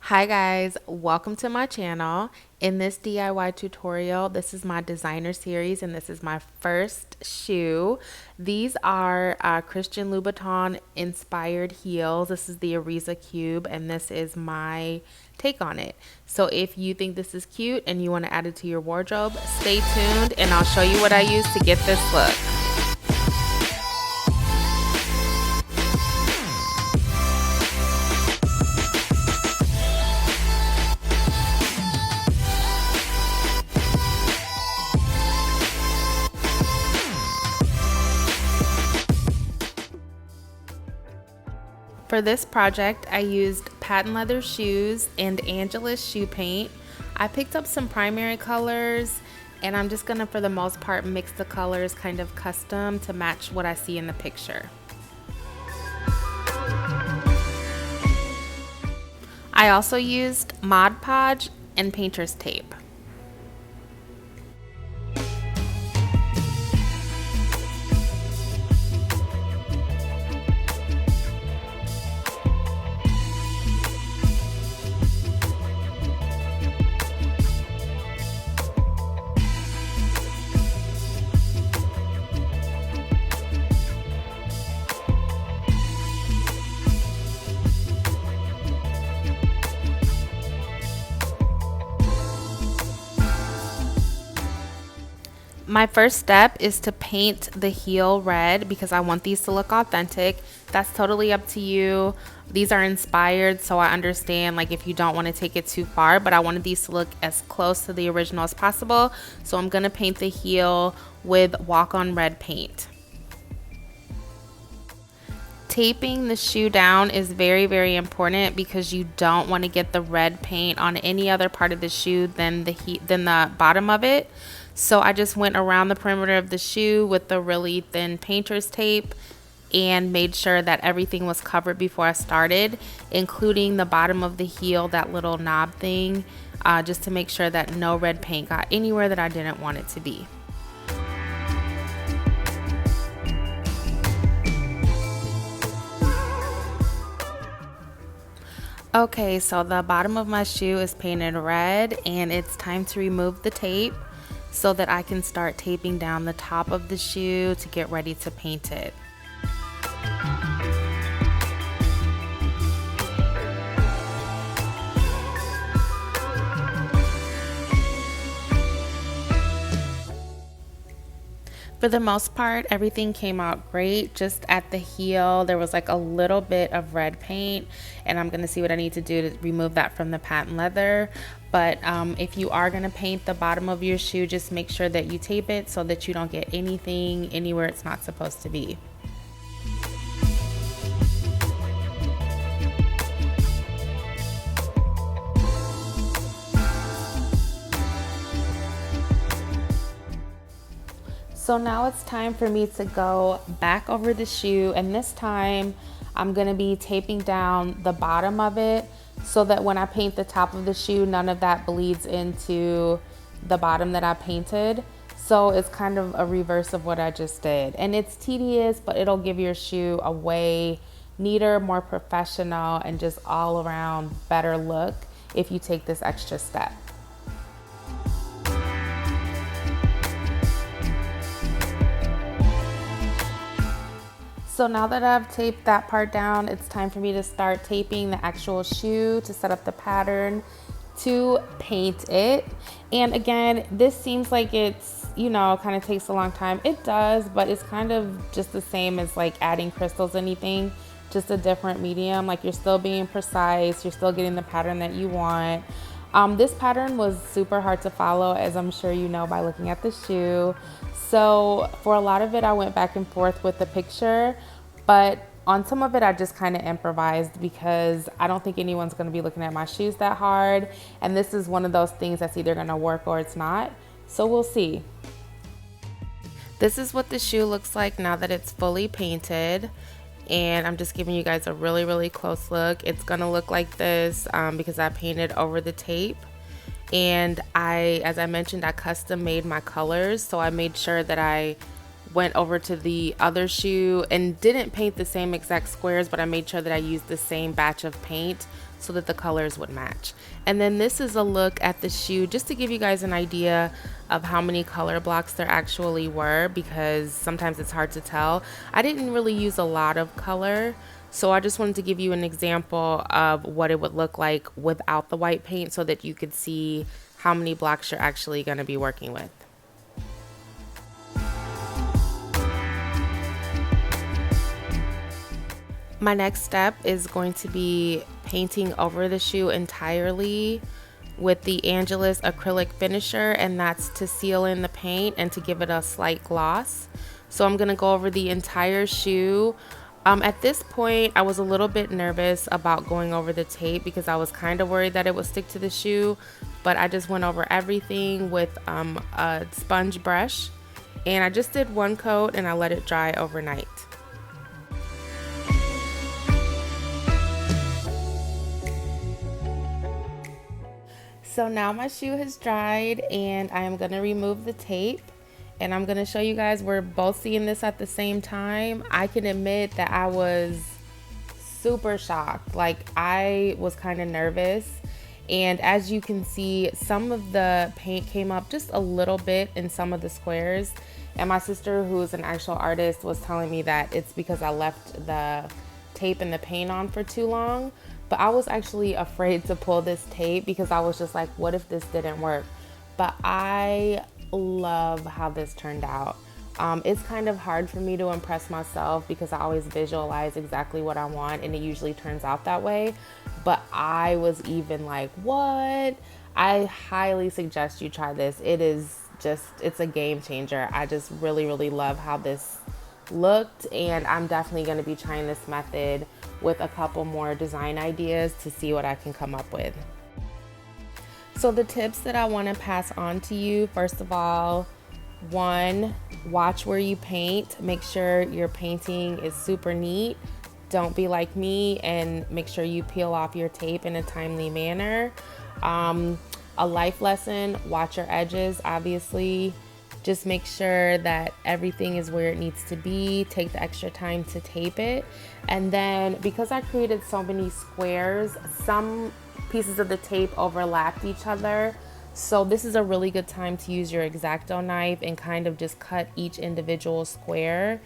Hi guys, welcome to my channel. In this DIY tutorial, this is my designer series and this is my first shoe. These are Christian Louboutin inspired heels. This is the Ariza Cube and this is my take on it. So if you think this is cute and you want to add it to your wardrobe, stay tuned and I'll show you what I use to get this look. For this project, I used patent leather shoes and Angela's shoe paint. I picked up some primary colors and I'm just gonna, for the most part, mix the colors kind of custom to match what I see in the picture. I also used Mod Podge and painter's tape. My first step is to paint the heel red because I want these to look authentic. That's totally up to you. These are inspired, so I understand like if you don't want to take it too far, but I wanted these to look as close to the original as possible. So I'm gonna paint the heel with walk-on red paint. Taping the shoe down is very important because you don't want to get the red paint on any other part of the shoe than the bottom of it. So I just went around the perimeter of the shoe with the really thin painter's tape and made sure that everything was covered before I started, including the bottom of the heel, that little knob thing, just to make sure that no red paint got anywhere that I didn't want it to be. Okay, so the bottom of my shoe is painted red and it's time to remove the tape so that I can start taping down the top of the shoe to get ready to paint it. For the most part, everything came out great. Just at the heel, there was like a little bit of red paint, and I'm gonna see what I need to do to remove that from the patent leather. But if you are gonna paint the bottom of your shoe, just make sure that you tape it so that you don't get anything anywhere it's not supposed to be. So now it's time for me to go back over the shoe, and this time I'm gonna be taping down the bottom of it so that when I paint the top of the shoe, none of that bleeds into the bottom that I painted. So it's kind of a reverse of what I just did. And it's tedious, but it'll give your shoe a way neater, more professional, and just all around better look if you take this extra step. So now that I've taped that part down, it's time for me to start taping the actual shoe to set up the pattern to paint it. And again, this seems like it's, you know, kind of takes a long time. It does, but it's kind of just the same as like adding crystals, anything, just a different medium. Like you're still being precise, you're still getting the pattern that you want. This pattern was super hard to follow, as I'm sure you know by looking at the shoe. So for a lot of it, I went back and forth with the picture, but on some of it, I just kind of improvised because I don't think anyone's going to be looking at my shoes that hard. And this is one of those things that's either going to work or it's not. So we'll see. This is what the shoe looks like now that it's fully painted. And I'm just giving you guys a really close look. It's gonna look like this because I painted over the tape, and as I mentioned, I custom made my colors, so I made sure that I went over to the other shoe and didn't paint the same exact squares, but I made sure that I used the same batch of paint so that the colors would match. And then this is a look at the shoe just to give you guys an idea of how many color blocks there actually were, because sometimes it's hard to tell. I didn't really use a lot of color, so I just wanted to give you an example of what it would look like without the white paint so that you could see how many blocks you're actually going to be working with. My next step is going to be painting over the shoe entirely with the Angelus acrylic finisher, and that's to seal in the paint and to give it a slight gloss. So I'm going to go over the entire shoe. At this point, I was a little bit nervous about going over the tape because I was kind of worried that it would stick to the shoe, but I just went over everything with a sponge brush, and I just did one coat and I let it dry overnight. So now my shoe has dried and I am going to remove the tape, and I'm going to show you guys, we're both seeing this at the same time. I can admit that I was super shocked. Like, I was kind of nervous, and as you can see, some of the paint came up just a little bit in some of the squares, and my sister, who is an actual artist, was telling me that it's because I left the tape and the paint on for too long. But I was actually afraid to pull this tape because I was just like, what if this didn't work? But I love how this turned out. It's kind of hard for me to impress myself because I always visualize exactly what I want, and it usually turns out that way. But I was even like, what? I highly suggest you try this. It's a game changer. I just really, really love how this looked, and I'm definitely going to be trying this method with a couple more design ideas to see what I can come up with. So the tips that I want to pass on to you, first of all, 1, watch where you paint. Make sure your painting is super neat. Don't be like me and make sure you peel off your tape in a timely manner. A life lesson, watch your edges, obviously. Just make sure that everything is where it needs to be. Take the extra time to tape it. And then, because I created so many squares, some pieces of the tape overlapped each other. So this is a really good time to use your X-Acto knife and kind of just cut each individual square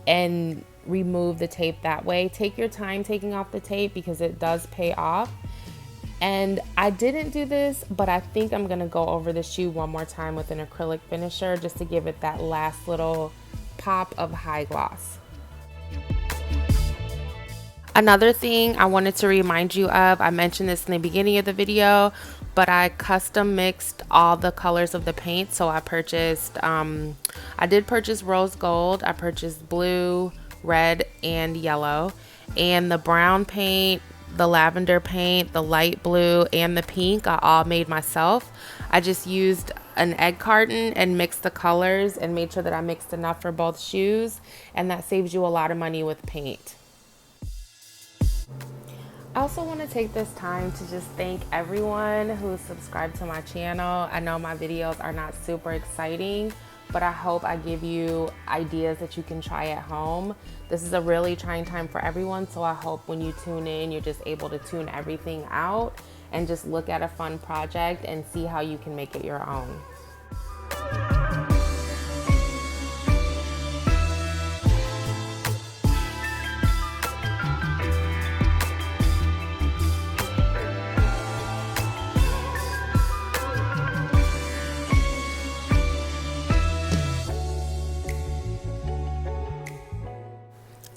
and remove the tape that way. Take your time taking off the tape because it does pay off. And I didn't do this, but I think I'm gonna go over the shoe one more time with an acrylic finisher just to give it that last little pop of high gloss. Another thing I wanted to remind you of, I mentioned this in the beginning of the video, but I custom mixed all the colors of the paint. So I did purchase rose gold, I purchased blue, red, and yellow, and the brown paint, the lavender paint, the light blue, and the pink I all made myself. I just used an egg carton and mixed the colors and made sure that I mixed enough for both shoes, and that saves you a lot of money with paint. I also want to take this time to just thank everyone who's subscribed to my channel. I know my videos are not super exciting, but I hope I give you ideas that you can try at home. This is a really trying time for everyone, so I hope when you tune in, you're just able to tune everything out and just look at a fun project and see how you can make it your own.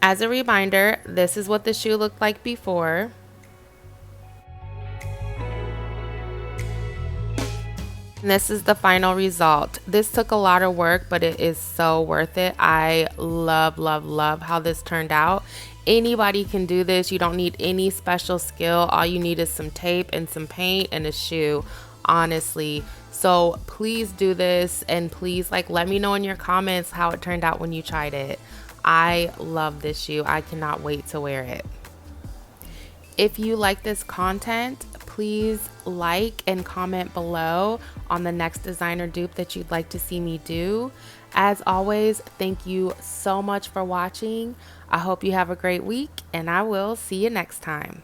As a reminder, this is what the shoe looked like before. And this is the final result. This took a lot of work, but it is so worth it. I love, love, love how this turned out. Anybody can do this. You don't need any special skill. All you need is some tape and some paint and a shoe, honestly. So please do this, and please let me know in your comments how it turned out when you tried it. I love this shoe. I cannot wait to wear it. If you like this content, please please like and comment below on the next designer dupe that you'd like to see me do. As always, thank you so much for watching. I hope you have a great week, and I will see you next time.